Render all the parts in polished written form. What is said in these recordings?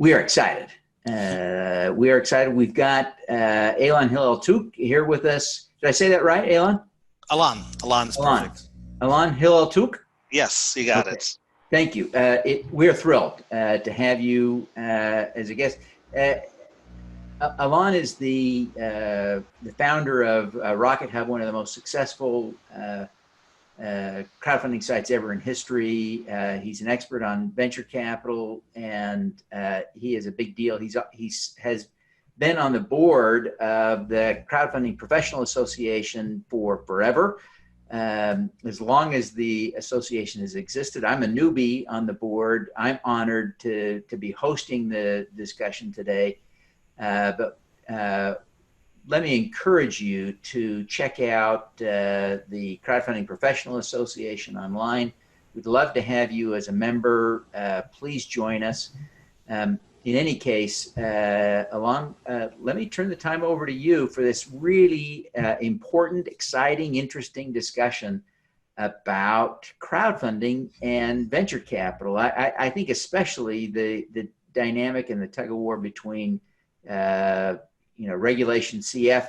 We are excited. We are excited. We've got Elan Hillel-Touk here with us. Did I say that right, Elan? Alan is perfect. Elan Hillel-Touk? Yes, you got it. Thank you. We're thrilled to have you as a guest. Elan is the founder of Rocket Hub, one of the most successful crowdfunding sites ever in history. He's an expert on venture capital, and he is a big deal. He has been on the board of the Crowdfunding Professional Association for forever, as long as the association has existed. I'm a newbie on the board. I'm honored to be hosting the discussion today, but let me encourage you to check out the Crowdfunding Professional Association online. We'd love to have you as a member. Please join us. In any case, Elan, let me turn the time over to you for this really important, exciting, interesting discussion about crowdfunding and venture capital. I think especially the dynamic and the tug of war between regulation CF,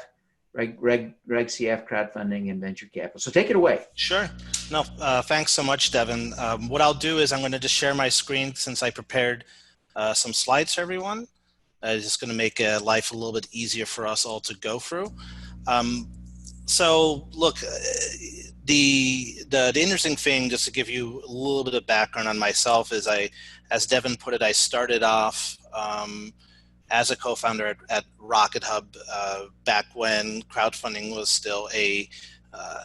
Reg CF, crowdfunding, and venture capital. So take it away. Sure. No, thanks so much, Devin. What I'll do is I'm going to just share my screen since I prepared some slides for everyone. It's just going to make life a little bit easier for us all to go through. So look, the interesting thing, just to give you a little bit of background on myself, is as Devin put it, I started off as a co-founder at Rocket Hub back when crowdfunding was still a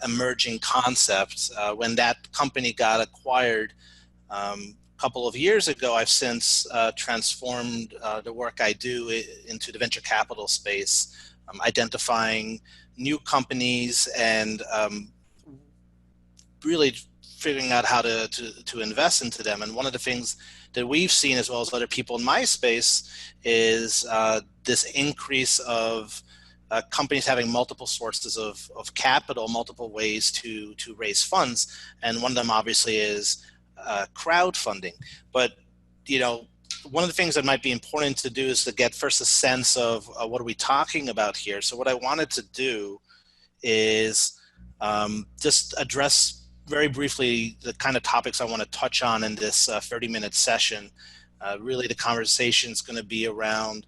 emerging concept. When that company got acquired a couple of years ago, I've since transformed the work I do into the venture capital space, identifying new companies and really figuring out how to invest into them. And one of the things that we've seen, as well as other people in my space, is this increase of companies having multiple sources of capital, multiple ways to raise funds. And one of them obviously is crowdfunding. But, one of the things that might be important to do is to get first a sense of what are we talking about here. So what I wanted to do is just address very briefly the kind of topics I want to touch on in this 30-minute session. Really, the conversation is going to be around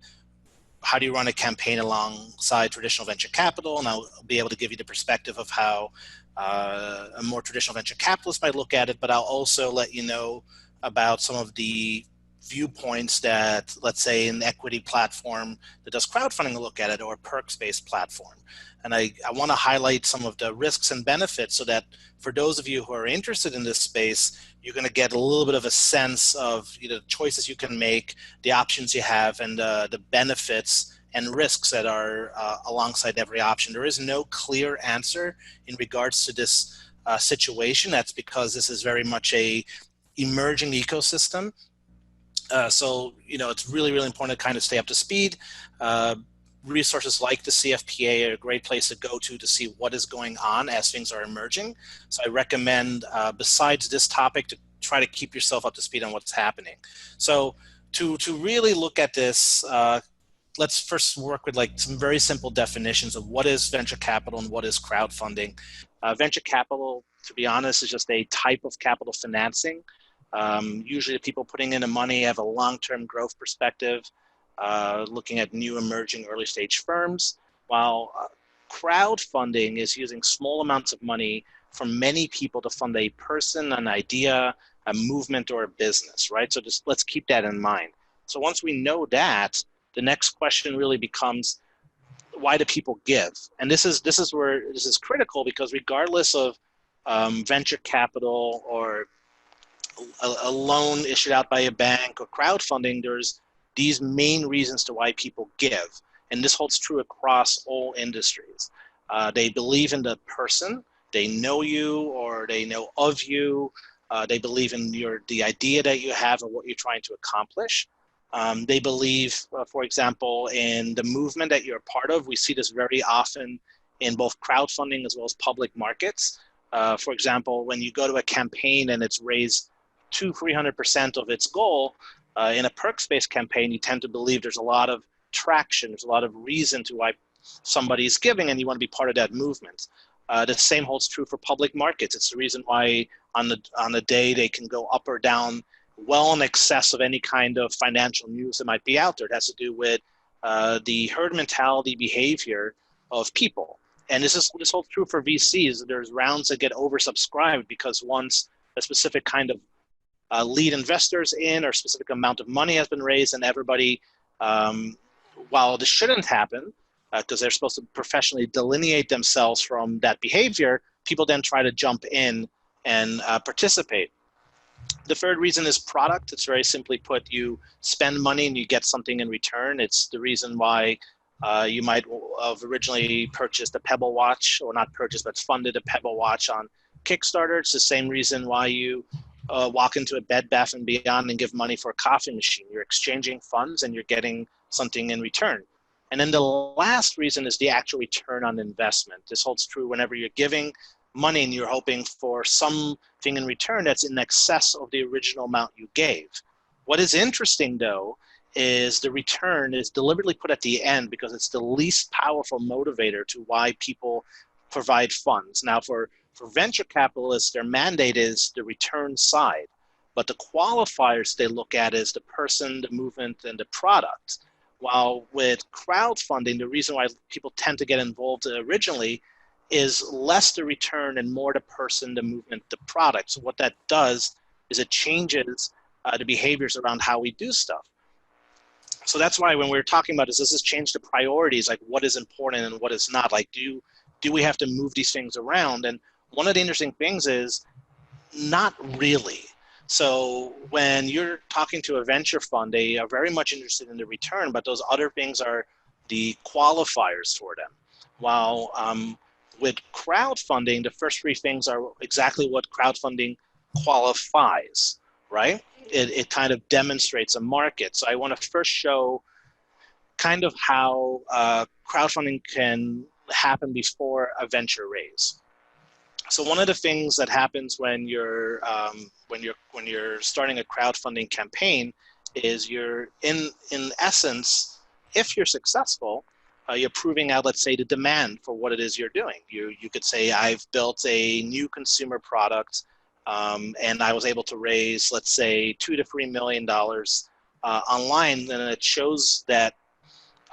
how do you run a campaign alongside traditional venture capital, and I'll be able to give you the perspective of how a more traditional venture capitalist might look at it, but I'll also let you know about some of the viewpoints that, let's say, an equity platform that does crowdfunding will look at it, or a perks-based platform. And I want to highlight some of the risks and benefits so that for those of you who are interested in this space, you're going to get a little bit of a sense of the choices you can make, the options you have, and the benefits and risks that are alongside every option. There is no clear answer in regards to this situation. That's because this is very much a emerging ecosystem. So, it's really, really important to kind of stay up to speed. Resources like the CfPA are a great place to go to see what is going on as things are emerging. So I recommend, besides this topic, to try to keep yourself up to speed on what's happening. So to really look at this, let's first work with some very simple definitions of what is venture capital and what is crowdfunding. Venture capital, to be honest, is just a type of capital financing. Usually the people putting in the money have a long-term growth perspective, looking at new emerging early stage firms, while crowdfunding is using small amounts of money from many people to fund a person, an idea, a movement, or a business, right? So just let's keep that in mind. So once we know that, the next question really becomes, why do people give? And this is where this is critical, because regardless of venture capital or a loan issued out by a bank or crowdfunding, there's these main reasons to why people give. And this holds true across all industries. They believe in the person, they know you or they know of you, they believe in the idea that you have and what you're trying to accomplish. They believe, for example, in the movement that you're a part of. We see this very often in both crowdfunding as well as public markets. For example, when you go to a campaign and it's raised 200-300% of its goal, In a perks-based campaign, you tend to believe there's a lot of traction, there's a lot of reason to why somebody's giving, and you want to be part of that movement. The same holds true for public markets. It's the reason why on the day they can go up or down well in excess of any kind of financial news that might be out there. It has to do with the herd mentality behavior of people. And this holds true for VCs. There's rounds that get oversubscribed because once a specific kind of lead investors in or a specific amount of money has been raised, and everybody, while this shouldn't happen, because they're supposed to professionally delineate themselves from that behavior, people then try to jump in and participate. The third reason is product. It's very simply put, you spend money and you get something in return. It's the reason why you might have originally purchased a Pebble watch, or not purchased, but funded a Pebble watch on Kickstarter. It's the same reason why you walk into a Bed Bath & Beyond and give money for a coffee machine. You're exchanging funds and you're getting something in return. And then the last reason is the actual return on investment. This holds true whenever you're giving money and you're hoping for something in return that's in excess of the original amount you gave. What is interesting, though, is the return is deliberately put at the end because it's the least powerful motivator to why people provide funds. Now, for venture capitalists, their mandate is the return side, but the qualifiers they look at is the person, the movement, and the product. While with crowdfunding, the reason why people tend to get involved originally is less the return and more the person, the movement, the product. So what that does is it changes the behaviors around how we do stuff. So that's why when we're talking about does this change the priorities, like what is important and what is not, like do we have to move these things around? And one of the interesting things is not really. So when you're talking to a venture fund, they are very much interested in the return, but those other things are the qualifiers for them. While with crowdfunding, the first three things are exactly what crowdfunding qualifies, right? It kind of demonstrates a market. So I want to first show kind of how crowdfunding can happen before a venture raise. So one of the things that happens when you're starting a crowdfunding campaign is you're in essence, if you're successful, you're proving out, let's say, the demand for what it is you're doing. You could say, I've built a new consumer product, and I was able to raise, let's say, $2 to $3 million online, and it shows that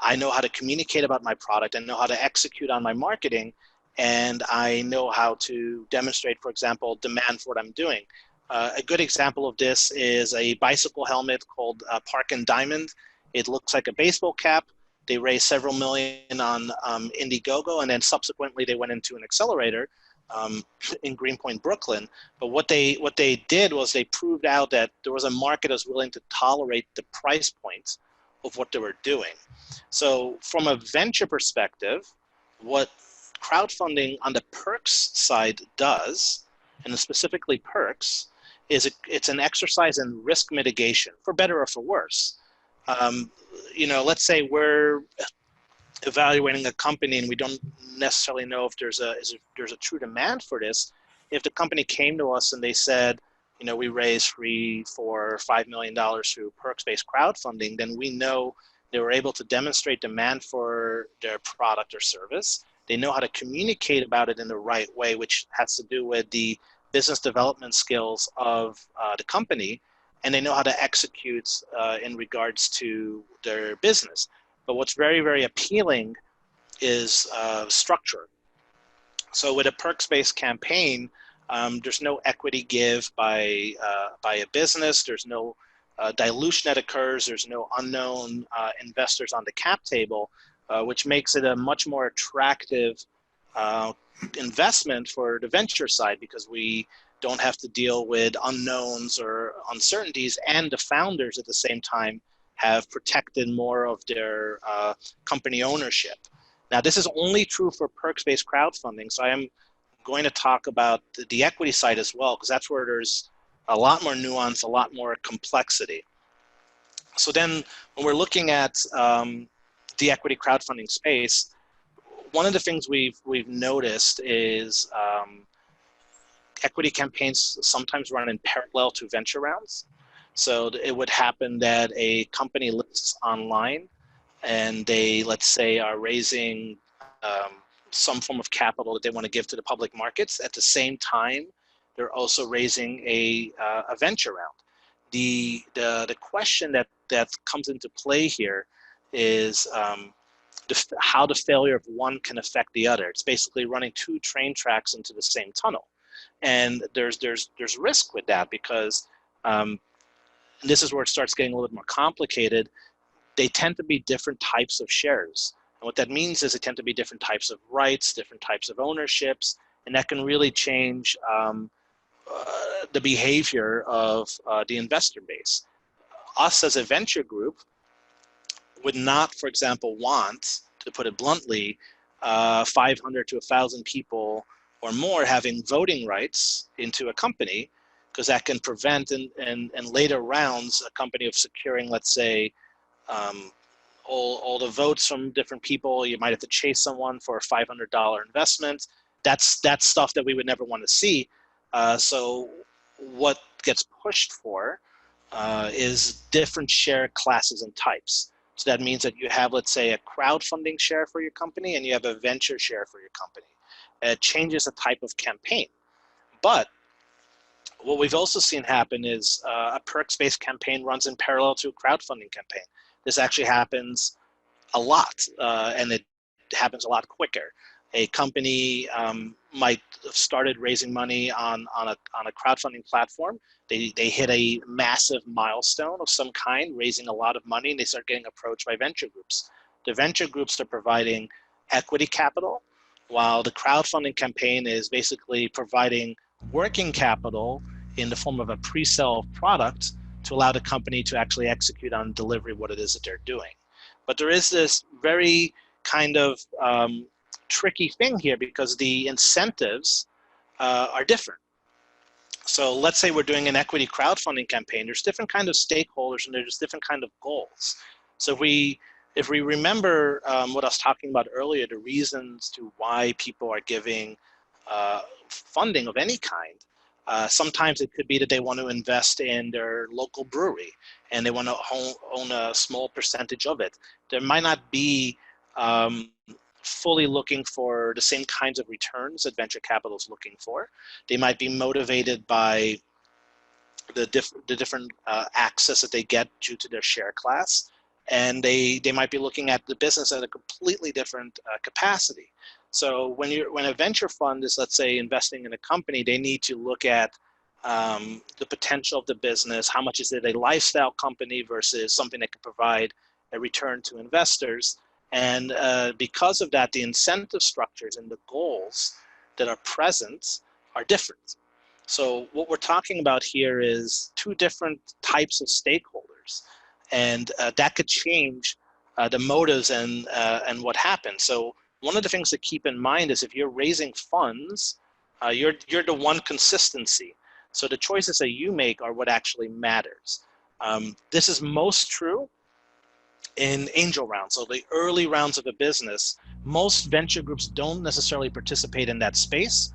I know how to communicate about my product, I know how to execute on my marketing, and I know how to demonstrate, for example, demand for what I'm doing. A good example of this is a bicycle helmet called Park and Diamond. It looks like a baseball cap. They raised several million on Indiegogo, and then subsequently they went into an accelerator in Greenpoint, Brooklyn. But what they did was they proved out that there was a market that was willing to tolerate the price points of what they were doing. So from a venture perspective, what crowdfunding on the perks side does, and specifically perks, is it's an exercise in risk mitigation, for better or for worse. Let's say we're evaluating a company and we don't necessarily know if there's a true demand for this. If the company came to us and they said, we raised $3, $4, $5 million through perks-based crowdfunding, then we know they were able to demonstrate demand for their product or service. They know how to communicate about it in the right way, which has to do with the business development skills of the company, and they know how to execute in regards to their business. But what's very, very appealing is structure. So with a perks-based campaign, there's no equity give by a business. There's no dilution that occurs. There's no unknown investors on the cap table, which makes it a much more attractive investment for the venture side, because we don't have to deal with unknowns or uncertainties, and the founders at the same time have protected more of their company ownership. Now, this is only true for perks-based crowdfunding, so I am going to talk about the equity side as well, because that's where there's a lot more nuance, a lot more complexity. So then when we're looking at the equity crowdfunding space, one of the things we've noticed is equity campaigns sometimes run in parallel to venture rounds. So it would happen that a company lists online and they, let's say, are raising some form of capital that they want to give to the public markets. At the same time, they're also raising a venture round. The question that comes into play here is how the failure of one can affect the other. It's basically running two train tracks into the same tunnel, and there's risk with that because this is where it starts getting a little bit more complicated. They tend to be different types of shares. And what that means is they tend to be different types of rights, different types of ownerships, and that can really change the behavior of the investor base. Us as a venture group would not, for example, want, to put it bluntly, 500 to 1,000 people or more having voting rights into a company, because that can prevent in later rounds a company of securing, let's say, all the votes from different people. You might have to chase someone for a $500 investment. That's stuff that we would never want to see. So what gets pushed for is different share classes and types. So that means that you have, let's say, a crowdfunding share for your company and you have a venture share for your company. It changes the type of campaign. But what we've also seen happen is a perks-based campaign runs in parallel to a crowdfunding campaign. This actually happens a lot, and it happens a lot quicker. A company might have started raising money on a crowdfunding platform. They hit a massive milestone of some kind, raising a lot of money, and they start getting approached by venture groups. The venture groups are providing equity capital, while the crowdfunding campaign is basically providing working capital in the form of a pre-sale product to allow the company to actually execute on delivery what it is that they're doing. But there is this very kind of tricky thing here because the incentives are different. So let's say we're doing an equity crowdfunding campaign. There's different kind of stakeholders and there's different kind of goals. So if we remember what I was talking about earlier, the reasons to why people are giving funding of any kind, sometimes it could be that they want to invest in their local brewery and they want to own a small percentage of it. There might not be fully looking for the same kinds of returns that venture capital is looking for. They might be motivated by the different access that they get due to their share class. And they might be looking at the business at a completely different capacity. So when a venture fund is, let's say, investing in a company, they need to look at the potential of the business. How much is it a lifestyle company versus something that can provide a return to investors? And because of that, the incentive structures and the goals that are present are different. So what we're talking about here is two different types of stakeholders, and that could change the motives and what happens. So one of the things to keep in mind is if you're raising funds, you're the one consistency. So the choices that you make are what actually matters. This is most true in angel rounds. So the early rounds of a business, most venture groups don't necessarily participate in that space.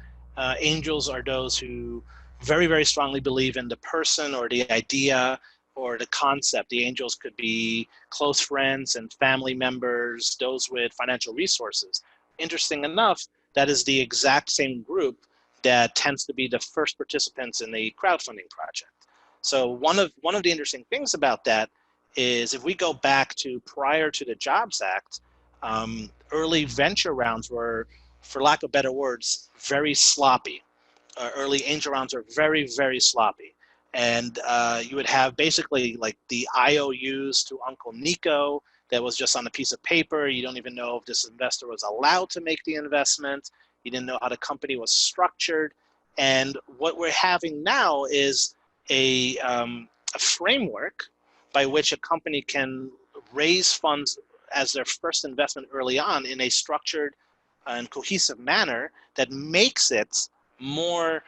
Angels are those who very, very strongly believe in the person or the idea or the concept. The angels could be close friends and family members, those with financial resources. Interesting enough, that is the exact same group that tends to be the first participants in the crowdfunding project. So one of the interesting things about that is if we go back to prior to the Jobs Act, early venture rounds were, for lack of better words, very sloppy. Early angel rounds are very, very sloppy. And you would have basically like the IOUs to Uncle Nico that was just on a piece of paper. You don't even know if this investor was allowed to make the investment. You didn't know how the company was structured. And what we're having now is a framework by which a company can raise funds as their first investment early on in a structured and cohesive manner that makes it more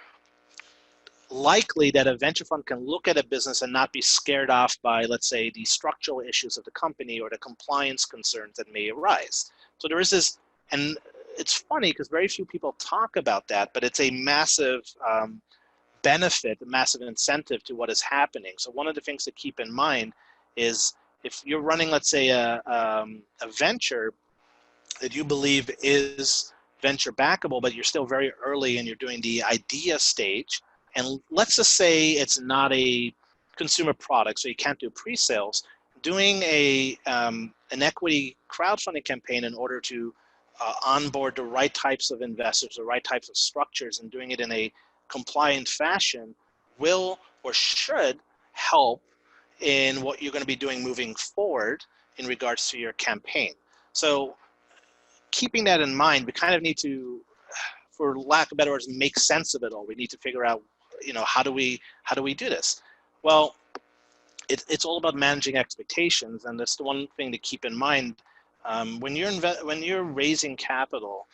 likely that a venture fund can look at a business and not be scared off by, let's say, the structural issues of the company or the compliance concerns that may arise. So there is this, and it's funny because very few people talk about that, but it's a massive benefit, a massive incentive to what is happening. So one of the things to keep in mind is if you're running, let's say, a venture that you believe is venture backable, but you're still very early and you're doing the idea stage, and let's just say it's not a consumer product, so you can't do pre-sales, doing an equity crowdfunding campaign in order to onboard the right types of investors, the right types of structures, and doing it in a compliant fashion will or should help in what you're going to be doing moving forward in regards to your campaign. So keeping that in mind, we kind of need to, for lack of better words, make sense of it all. We need to figure out, how do we do this? Well, it's all about managing expectations, and that's the one thing to keep in mind. When you're raising capital,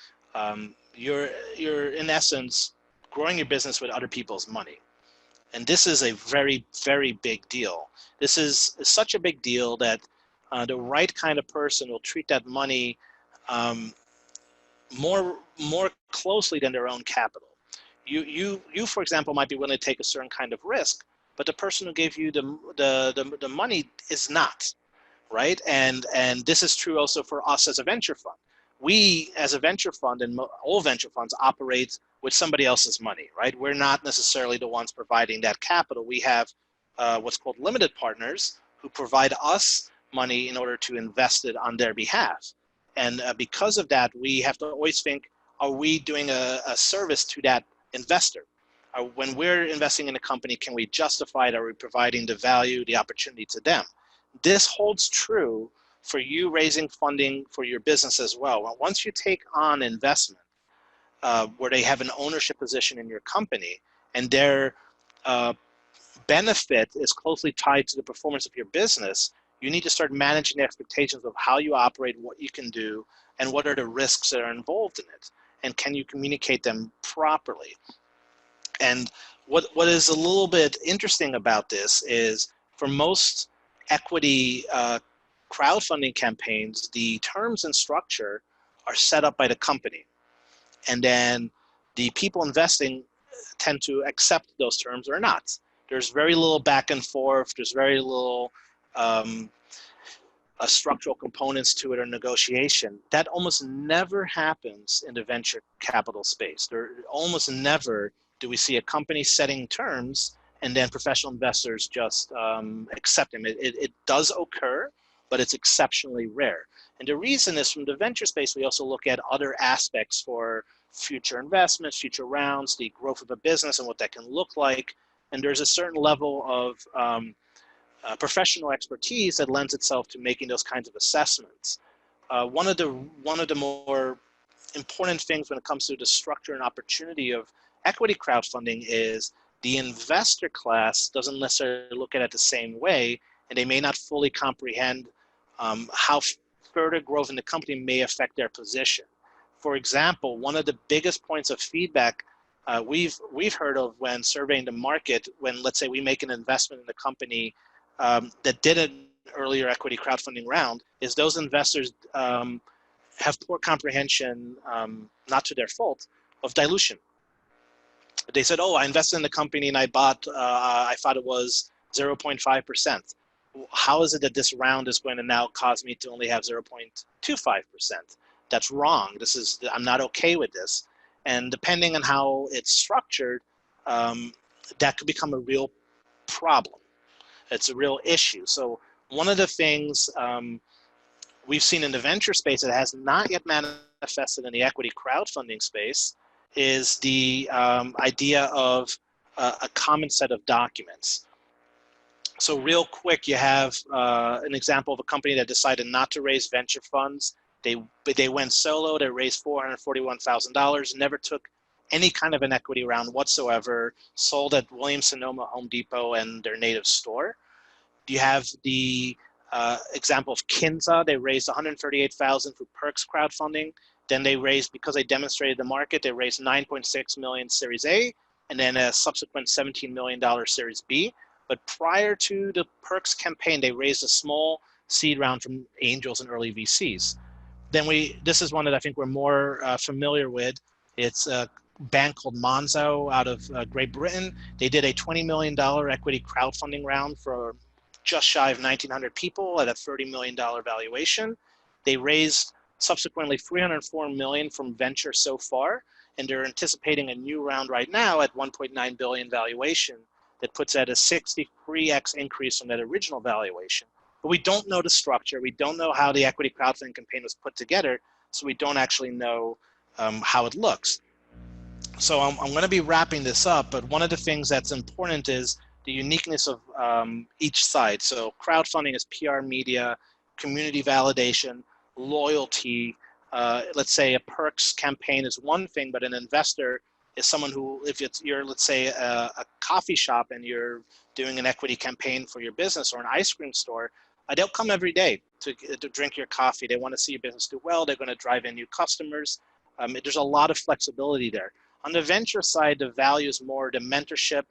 you're in essence growing your business with other people's money, and this is a very, very big deal. This is such a big deal that the right kind of person will treat that money more closely than their own capital. You for example might be willing to take a certain kind of risk, but the person who gave you the money is not, right? And this is true also for us as a venture fund. We as a venture fund, and all venture funds, operate with somebody else's money, right? We're not necessarily the ones providing that capital. We have what's called limited partners who provide us money in order to invest it on their behalf. And because of that, we have to always think, are we doing a service to that investor? When we're investing in a company, can we justify it? Are we providing the value, the opportunity to them? This holds true for you raising funding for your business as well. Once you take on investment where they have an ownership position in your company and their benefit is closely tied to the performance of your business, you need to start managing the expectations of how you operate, what you can do, and what are the risks that are involved in it. And can you communicate them properly? And what is a little bit interesting about this is for most equity crowdfunding campaigns, the terms and structure are set up by the company. And then the people investing tend to accept those terms or not. There's very little back and forth. There's very little structural components to it or negotiation. That almost never happens in the venture capital space. There almost never do we see a company setting terms and then professional investors just accept them. It does occur, but it's exceptionally rare. And the reason is, from the venture space, we also look at other aspects for future investments, future rounds, the growth of a business and what that can look like. And there's a certain level of professional expertise that lends itself to making those kinds of assessments. One of the more important things when it comes to the structure and opportunity of equity crowdfunding is the investor class doesn't necessarily look at it the same way, and they may not fully comprehend how further growth in the company may affect their position. For example, one of the biggest points of feedback we've heard of when surveying the market, when let's say we make an investment in the company that did an earlier equity crowdfunding round, is those investors have poor comprehension, not to their fault, of dilution. They said, oh, I invested in the company and I bought, I thought it was 0.5%. How is it that this round is going to now cause me to only have 0.25%? That's wrong. I'm not okay with this. And depending on how it's structured, that could become a real problem. It's a real issue. So one of the things we've seen in the venture space that has not yet manifested in the equity crowdfunding space is the idea of a common set of documents. So real quick, you have an example of a company that decided not to raise venture funds. They went solo. They raised $441,000, never took any kind of an equity round whatsoever, sold at Williams-Sonoma, Home Depot, and their native store. You have the example of Kinza. They raised $138,000 through Perks crowdfunding. Then they raised, because they demonstrated the market, they raised $9.6 million Series A, and then a subsequent $17 million Series B. But prior to the Perks campaign, they raised a small seed round from angels and early VCs. Then this is one that I think we're more familiar with. It's bank called Monzo out of Great Britain. They did a $20 million equity crowdfunding round for just shy of 1,900 people at a $30 million valuation. They raised subsequently $304 million from venture so far, and they're anticipating a new round right now at $1.9 billion valuation that puts at a 63x increase from that original valuation. But we don't know the structure. We don't know how the equity crowdfunding campaign was put together, so we don't actually know how it looks. So I'm going to be wrapping this up, but one of the things that's important is the uniqueness of each side. So crowdfunding is PR media, community validation, loyalty. Let's say a perks campaign is one thing, but an investor is someone who, if you're, let's say, a coffee shop and you're doing an equity campaign for your business, or an ice cream store, they'll come every day to drink your coffee. They want to see your business do well. They're going to drive in new customers. There's a lot of flexibility there. On the venture side, the value is more the mentorship,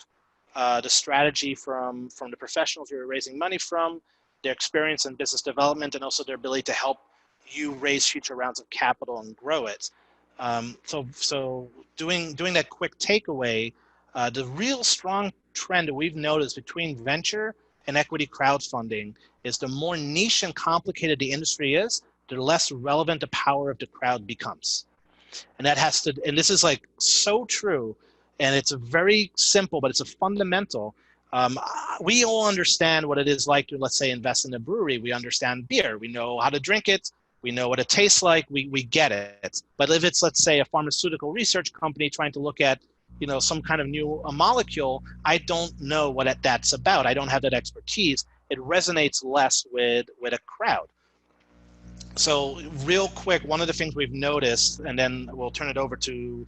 the strategy from the professionals you're raising money from, their experience in business development, and also their ability to help you raise future rounds of capital and grow it. So doing that quick takeaway, the real strong trend that we've noticed between venture and equity crowdfunding is the more niche and complicated the industry is, the less relevant the power of the crowd becomes. And that has to, and this is like so true, and it's a very simple, but it's a fundamental. We all understand what it is like to, let's say, invest in a brewery. We understand beer. We know how to drink it. We know what it tastes like. We get it. But if it's, let's say, a pharmaceutical research company trying to look at, some kind of new molecule, I don't know what that's about. I don't have that expertise. It resonates less with a crowd. So real quick, one of the things we've noticed, and then we'll turn it over to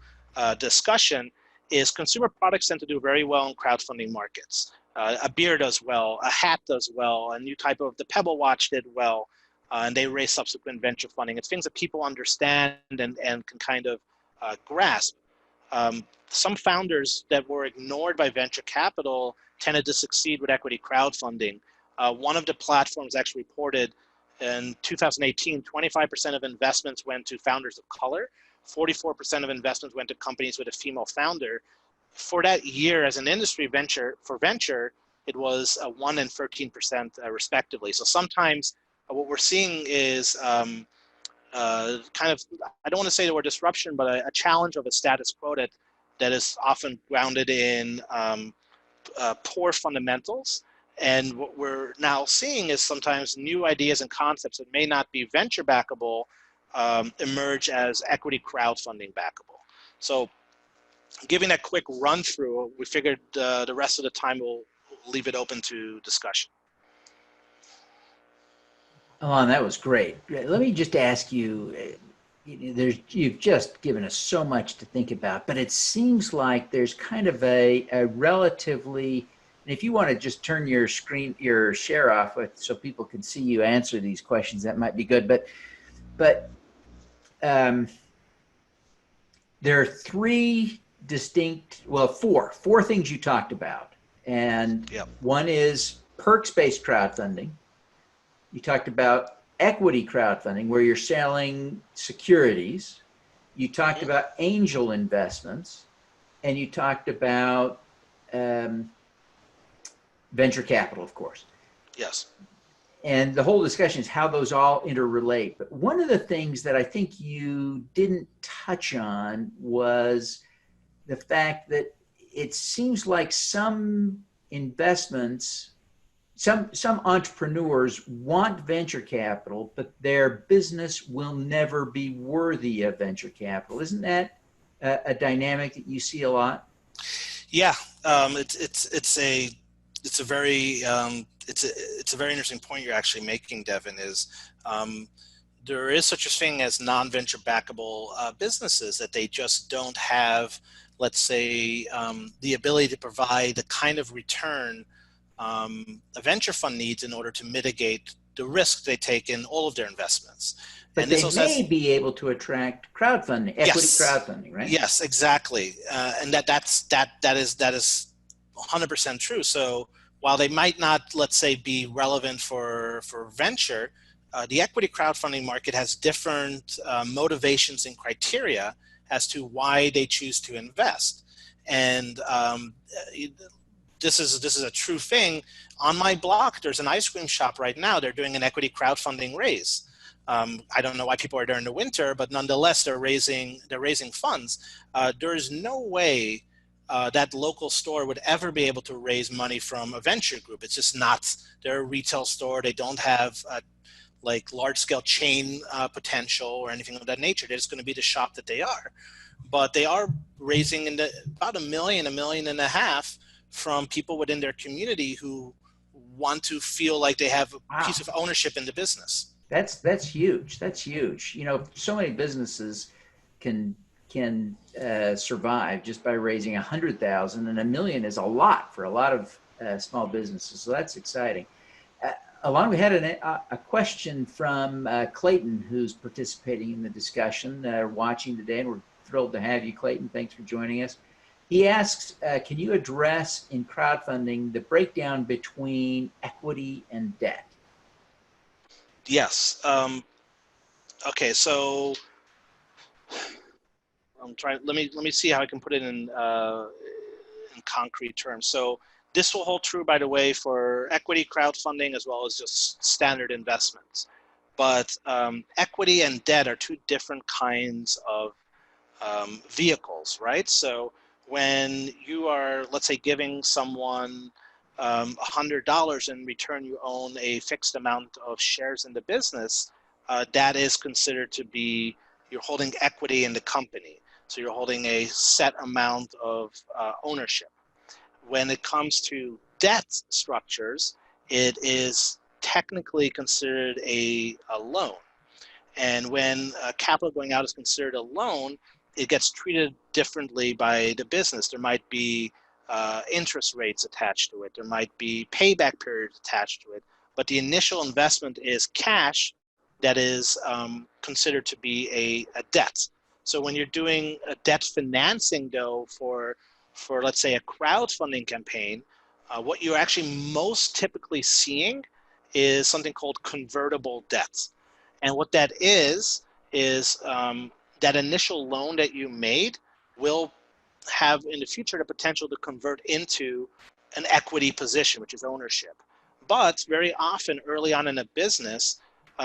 discussion, is consumer products tend to do very well in crowdfunding markets. A beer does well, a hat does well, a new type of the Pebble watch did well, and they raise subsequent venture funding. It's things that people understand and can kind of grasp. Some founders that were ignored by venture capital tended to succeed with equity crowdfunding. One of the platforms actually reported in 2018, 25% of investments went to founders of color, 44% of investments went to companies with a female founder. For that year as an industry venture, it was 1 and 13% respectively. So sometimes what we're seeing is kind of, I don't want to say the word disruption, but a challenge of a status quo that is often grounded in poor fundamentals. And what we're now seeing is sometimes new ideas and concepts that may not be venture backable emerge as equity crowdfunding backable. So giving that quick run through, we figured the rest of the time we'll leave it open to discussion. Alon, that was great. Let me just ask you, you've just given us so much to think about, but it seems like there's kind of a relatively, and if you want to just turn your share off so people can see you answer these questions, that might be good. But there are three distinct, four things you talked about. And One is perks-based crowdfunding. You talked about equity crowdfunding, where you're selling securities. You talked about angel investments, and you talked about venture capital, of course. Yes. And the whole discussion is how those all interrelate. But one of the things that I think you didn't touch on was the fact that it seems like some investments, some entrepreneurs want venture capital, but their business will never be worthy of venture capital. Isn't that a dynamic that you see a lot? Yeah, it's a very interesting point you're actually making, Devin. Is there is such a thing as non-venture backable businesses that they just don't have, let's say, the ability to provide the kind of return a venture fund needs in order to mitigate the risk they take in all of their investments. But they may be able to attract crowdfunding, equity crowdfunding, right? Yes, exactly, and that is 100% true. So while they might not, let's say, be relevant for venture, the equity crowdfunding market has different motivations and criteria, as to why they choose to invest. And this is a true thing. On my block, there's an ice cream shop right now. They're doing an equity crowdfunding raise. I don't know why people are there in the winter, but nonetheless, they're raising funds. There is no way that local store would ever be able to raise money from a venture group. It's just not. They're a retail store. They don't have like large-scale chain potential or anything of that nature. They're just going to be the shop that they are. But they are raising about $1 million, $1.5 million from people within their community who want to feel like they have a piece of ownership in the business. That's huge. That's huge. You know, so many businesses can survive just by raising 100,000, and $1 million is a lot for a lot of small businesses. So that's exciting. Alon, we had a question from Clayton, who's participating in the discussion, watching today, and we're thrilled to have you, Clayton. Thanks for joining us. He asks, can you address in crowdfunding the breakdown between equity and debt? Yes. Okay, so I'm trying. Let me see how I can put it in concrete terms. So this will hold true, by the way, for equity crowdfunding as well as just standard investments. But equity and debt are two different kinds of vehicles, right? So when you are, let's say, giving someone $100 in return, you own a fixed amount of shares in the business, that is considered to be, you're holding equity in the company. So you're holding a set amount of ownership. When it comes to debt structures, it is technically considered a loan. And when capital going out is considered a loan, it gets treated differently by the business. There might be interest rates attached to it. There might be payback periods attached to it. But the initial investment is cash that is considered to be a debt. So when you're doing a debt financing, though, for let's say a crowdfunding campaign, what you're actually most typically seeing is something called convertible debt. And what that is that initial loan that you made will have in the future the potential to convert into an equity position, which is ownership. But very often early on in a business,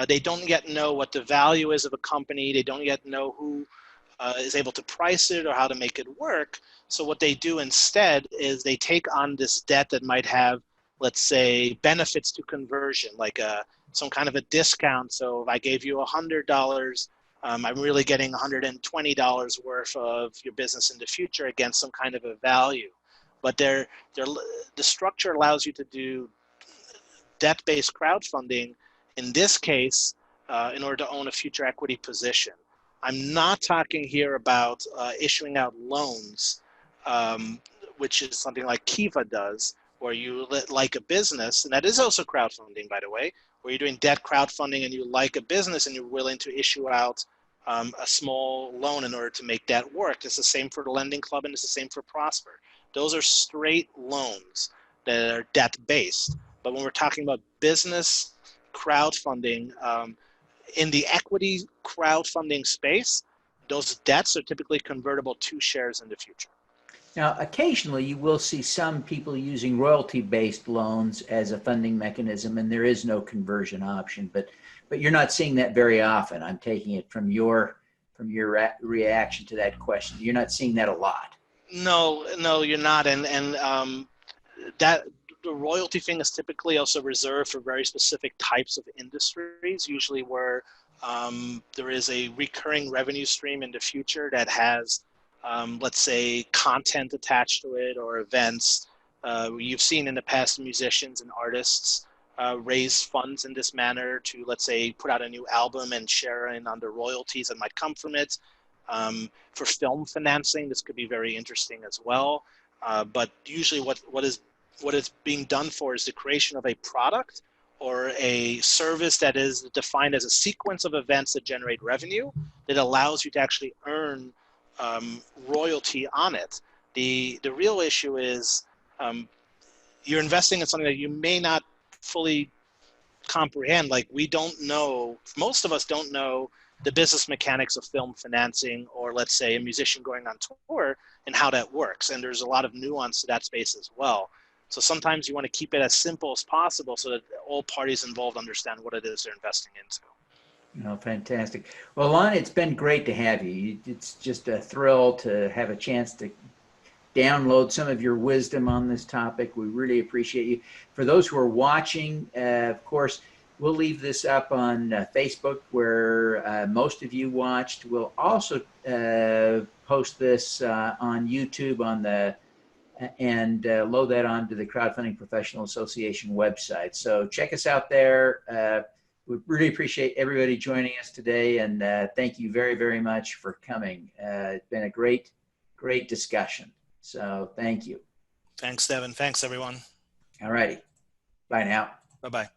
they don't yet know what the value is of a company. They don't yet know who is able to price it or how to make it work. So what they do instead is they take on this debt that might have, let's say, benefits to conversion, like some kind of a discount. So if I gave you $100, I'm really getting $120 worth of your business in the future against some kind of a value. But the structure allows you to do debt-based crowdfunding, in this case, in order to own a future equity position. I'm not talking here about issuing out loans, which is something like Kiva does, where you like a business, and that is also crowdfunding, by the way, where you're doing debt crowdfunding and you like a business and you're willing to issue out a small loan in order to make that work. It's the same for the Lending Club and it's the same for Prosper. Those are straight loans that are debt-based. But when we're talking about business crowdfunding, in the equity crowdfunding space, those debts are typically convertible to shares in the future. Now, occasionally you will see some people using royalty-based loans as a funding mechanism, and there is no conversion option. But you're not seeing that very often. I'm taking it from your reaction to that question. You're not seeing that a lot. No, you're not. And that the royalty thing is typically also reserved for very specific types of industries, usually where there is a recurring revenue stream in the future that has, let's say, content attached to it or events. You've seen in the past musicians and artists raise funds in this manner to, let's say, put out a new album and share in on the royalties that might come from it. For film financing, this could be very interesting as well. But usually what is being done for is the creation of a product or a service that is defined as a sequence of events that generate revenue that allows you to actually earn royalty on it. The real issue is you're investing in something that you may not fully comprehend. Like, we don't know, most of us don't know the business mechanics of film financing, or let's say a musician going on tour and how that works. And there's a lot of nuance to that space as well. So sometimes you want to keep it as simple as possible so that all parties involved understand what it is they're investing into. Oh, fantastic. Well, Lon, it's been great to have you. It's just a thrill to have a chance to download some of your wisdom on this topic. We really appreciate you. For those who are watching, of course, we'll leave this up on Facebook where most of you watched. We'll also post this on YouTube on the and load that onto the Crowdfunding Professional Association website. So check us out there. We really appreciate everybody joining us today, and thank you very, very much for coming. It's been a great, great discussion. So thank you. Thanks, Devin. Thanks, everyone. All righty. Bye now. Bye-bye.